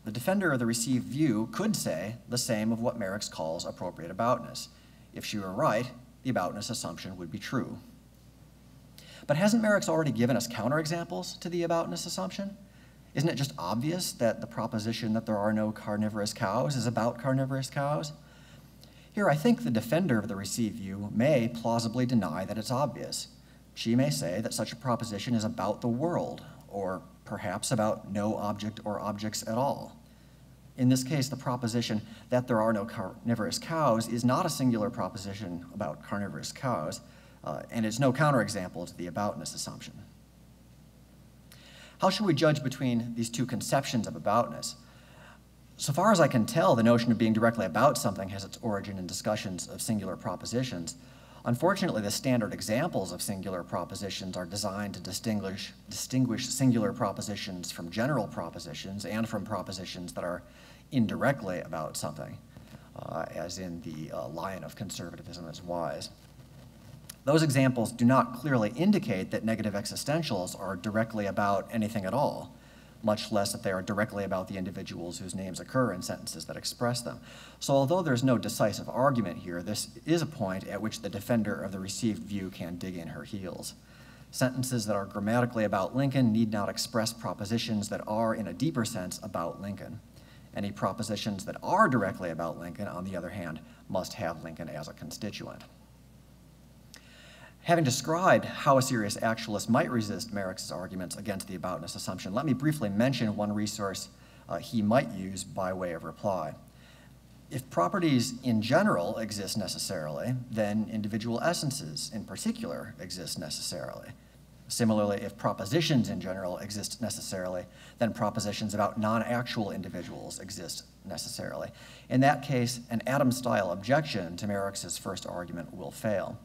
the defender of the received view could say the same of what Merricks calls appropriate aboutness. If she were right, the aboutness assumption would be true. But hasn't Merricks already given us counterexamples to the aboutness assumption? Isn't it just obvious that the proposition that there are no carnivorous cows is about carnivorous cows? Here, I think the defender of the received view may plausibly deny that it's obvious. She may say that such a proposition is about the world, or perhaps about no object or objects at all. In this case, the proposition that there are no carnivorous cows is not a singular proposition about carnivorous cows, and it's no counterexample to the aboutness assumption. How should we judge between these two conceptions of aboutness? So far as I can tell, the notion of being directly about something has its origin in discussions of singular propositions. Unfortunately, the standard examples of singular propositions are designed to distinguish singular propositions from general propositions and from propositions that are indirectly about something, as in the Lion of Conservatism is Wise. Those examples do not clearly indicate that negative existentials are directly about anything at all, much less that they are directly about the individuals whose names occur in sentences that express them. So although there's no decisive argument here, this is a point at which the defender of the received view can dig in her heels. Sentences that are grammatically about Lincoln need not express propositions that are, in a deeper sense, about Lincoln. Any propositions that are directly about Lincoln, on the other hand, must have Lincoln as a constituent. Having described how a serious actualist might resist Merricks' arguments against the aboutness assumption, let me briefly mention one resource he might use by way of reply. If properties in general exist necessarily, then individual essences in particular exist necessarily. Similarly, if propositions in general exist necessarily, then propositions about non-actual individuals exist necessarily. In that case, an Adams-style objection to Merricks' first argument will fail.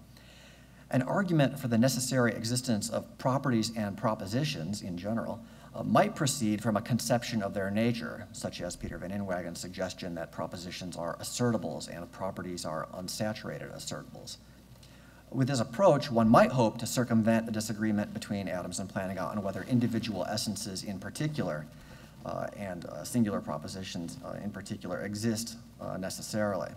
An argument for the necessary existence of properties and propositions in general might proceed from a conception of their nature, such as Peter Van Inwagen's suggestion that propositions are assertables and properties are unsaturated assertables. With this approach, one might hope to circumvent the disagreement between Adams and Plantinga on whether individual essences in particular and singular propositions in particular exist necessarily.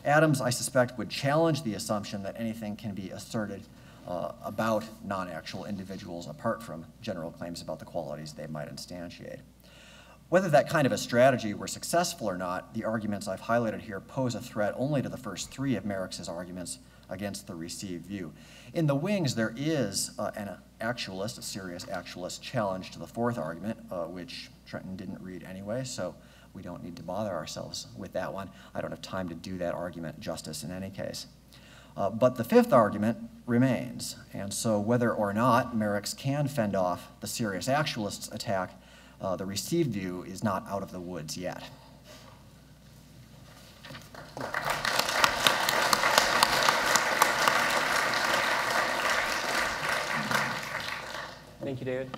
Adams, I suspect, would challenge the assumption that anything can be asserted about non-actual individuals apart from general claims about the qualities they might instantiate. Whether that kind of a strategy were successful or not, the arguments I've highlighted here pose a threat only to the first three of Merricks' arguments against the received view. In the wings, there is an actualist, a serious actualist challenge to the fourth argument, which Trenton didn't read anyway, so we don't need to bother ourselves with that one. I don't have time to do that argument justice in any case. But the fifth argument remains, and so whether or not Merricks can fend off the serious actualist's attack, the received view is not out of the woods yet. Thank you, David.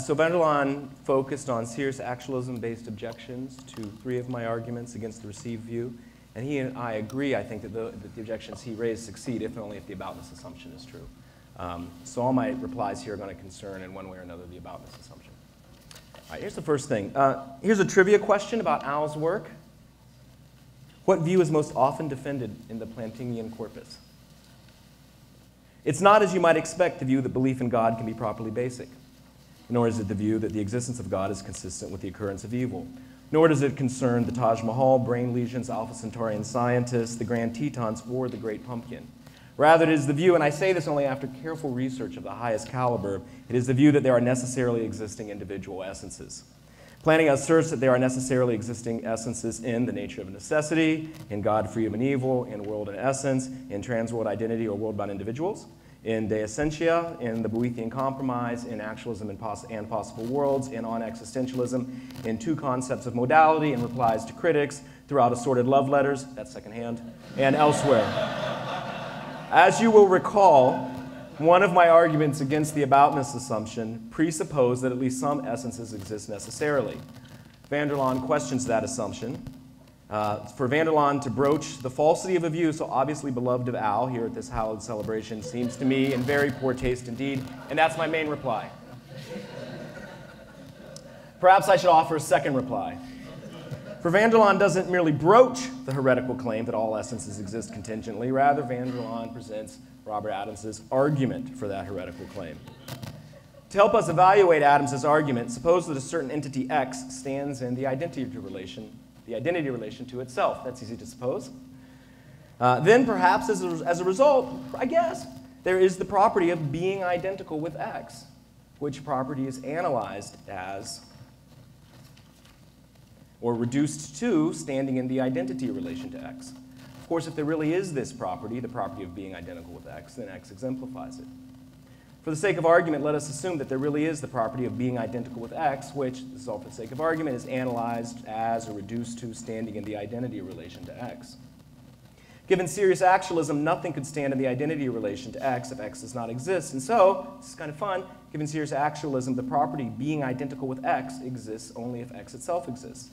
So van der Laan focused on serious actualism-based objections to three of my arguments against the received view. And he and I agree, I think, that the objections he raised succeed if and only if the aboutness assumption is true. So all my replies here are going to concern in one way or another the aboutness assumption. All right, here's the first thing. Here's a trivia question about Al's work. What view is most often defended in the Plantingian corpus? It's not, as you might expect, the view that belief in God can be properly basic. Nor is it the view that the existence of God is consistent with the occurrence of evil. Nor does it concern the Taj Mahal, brain lesions, Alpha Centaurian scientists, the Grand Tetons, or the Great Pumpkin. Rather, it is the view, and I say this only after careful research of the highest caliber, it is the view that there are necessarily existing individual essences. Plantinga asserts that there are necessarily existing essences in the nature of necessity, in God, freedom, and evil, in world and essence, in transworld identity or world-bound individuals, in De Essentia, in the Boethian Compromise, in Actualism and Possible Worlds, in On Existentialism, in two concepts of modality, in replies to critics, throughout assorted love letters, that's secondhand, and elsewhere. As you will recall, one of my arguments against the aboutness assumption presupposed that at least some essences exist necessarily. Van der Laan questions that assumption. For van der Laan to broach the falsity of a view so obviously beloved of Al here at this hallowed celebration seems to me in very poor taste indeed, and that's my main reply. Perhaps I should offer a second reply. For van der Laan doesn't merely broach the heretical claim that all essences exist contingently. Rather, van der Laan presents Robert Adams's argument for that heretical claim. To help us evaluate Adams's argument, suppose that a certain entity X stands in the identity relation to itself. That's easy to suppose. Then perhaps as a result, I guess, there is the property of being identical with X, which property is analyzed as or reduced to standing in the identity relation to X. Of course, if there really is this property, the property of being identical with X, then X exemplifies it. For the sake of argument, let us assume that there really is the property of being identical with X, which, this is all for the sake of argument, is analyzed as or reduced to standing in the identity relation to X. Given serious actualism, nothing could stand in the identity relation to X if X does not exist. And so, this is kind of fun, given serious actualism, the property being identical with X exists only if X itself exists.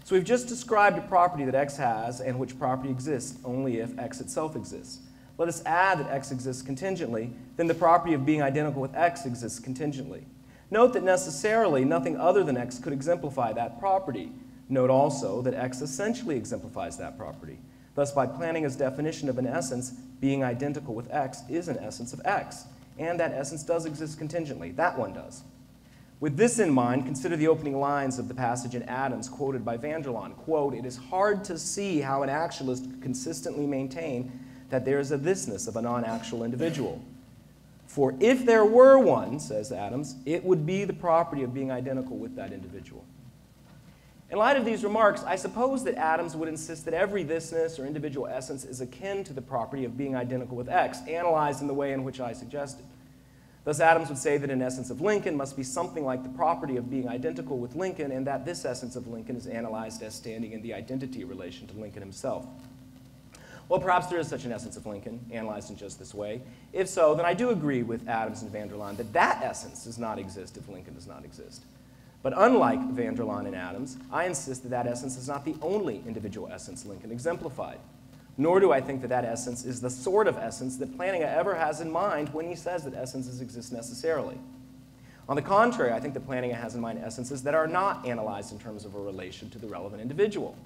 So we've just described a property that X has and which property exists only if X itself exists. Let us add that X exists contingently, then the property of being identical with X exists contingently. Note that necessarily nothing other than X could exemplify that property. Note also that X essentially exemplifies that property. Thus, by Plantinga's definition of an essence, being identical with X is an essence of X, and that essence does exist contingently. That one does. With this in mind, consider the opening lines of the passage in Adams quoted by van der Laan. Quote, "It is hard to see how an actualist could consistently maintain that there is a thisness of a non-actual individual. For if there were one, says Adams, it would be the property of being identical with that individual." In light of these remarks, I suppose that Adams would insist that every thisness or individual essence is akin to the property of being identical with X, analyzed in the way in which I suggested. Thus, Adams would say that an essence of Lincoln must be something like the property of being identical with Lincoln, and that this essence of Lincoln is analyzed as standing in the identity relation to Lincoln himself. Well, perhaps there is such an essence of Lincoln, analyzed in just this way. If so, then I do agree with Adams and van der Laan that that essence does not exist if Lincoln does not exist. But unlike van der Laan and Adams, I insist that that essence is not the only individual essence Lincoln exemplified. Nor do I think that that essence is the sort of essence that Plantinga ever has in mind when he says that essences exist necessarily. On the contrary, I think that Plantinga has in mind essences that are not analyzed in terms of a relation to the relevant individual.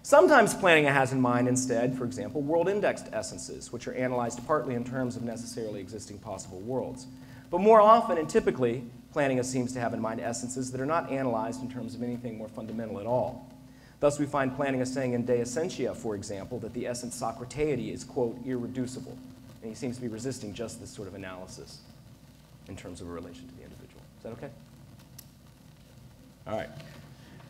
Sometimes Plantinga has in mind instead, for example, world-indexed essences, which are analyzed partly in terms of necessarily existing possible worlds. But more often and typically, Plantinga seems to have in mind essences that are not analyzed in terms of anything more fundamental at all. Thus, we find Plantinga saying in De Essentia, for example, that the essence Socrateity is, quote, irreducible. And he seems to be resisting just this sort of analysis in terms of a relation to the individual. Is that okay? All right.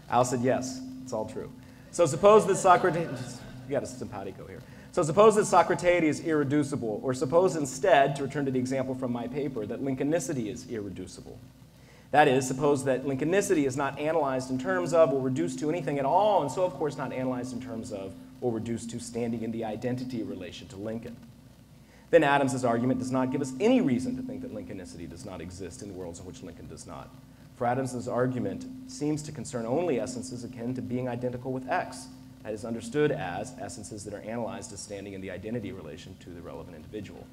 Al said yes. It's all true. So suppose that Socrates, you got a simpatico here. So suppose that Socrateity is irreducible, or suppose instead, to return to the example from my paper, that Lincolnicity is irreducible. That is, suppose that Lincolnicity is not analyzed in terms of or reduced to anything at all, and so of course not analyzed in terms of or reduced to standing in the identity relation to Lincoln. Then Adams's argument does not give us any reason to think that Lincolnicity does not exist in worlds in which Lincoln does not. For Adams's argument seems to concern only essences akin to being identical with X, that is understood as essences that are analyzed as standing in the identity relation to the relevant individual.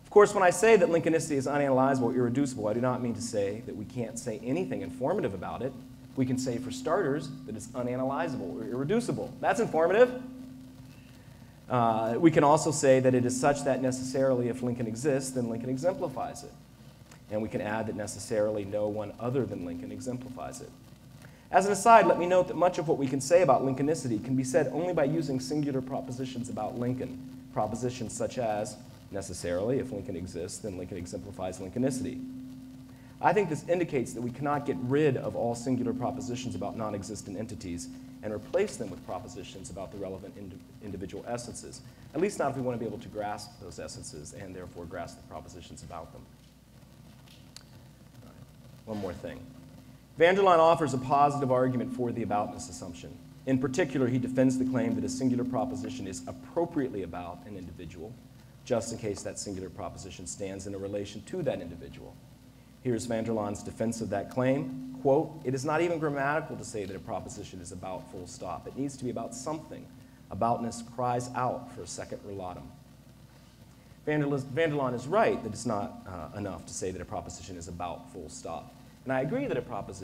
Of course, when I say that Lincolnicity is unanalyzable or irreducible, I do not mean to say that we can't say anything informative about it. We can say, for starters, that it's unanalyzable or irreducible. That's informative. We can also say that it is such that necessarily if Lincoln exists, then Lincoln exemplifies it. And we can add that necessarily no one other than Lincoln exemplifies it. As an aside, let me note that much of what we can say about Lincolnicity can be said only by using singular propositions about Lincoln. Propositions such as, necessarily, if Lincoln exists, then Lincoln exemplifies Lincolnicity. I think this indicates that we cannot get rid of all singular propositions about non-existent entities and replace them with propositions about the relevant individual essences, at least not if we want to be able to grasp those essences and therefore grasp the propositions about them. All right. One more thing. Van der Laan offers a positive argument for the aboutness assumption. In particular, he defends the claim that a singular proposition is appropriately about an individual, just in case that singular proposition stands in a relation to that individual. Here's van der Laan's defense of that claim. Quote, "It is not even grammatical to say that a proposition is about full stop. It needs to be about something. Aboutness cries out for a second relatum." Van der Laan is right that it's not enough to say that a proposition is about full stop. And I agree that a proposition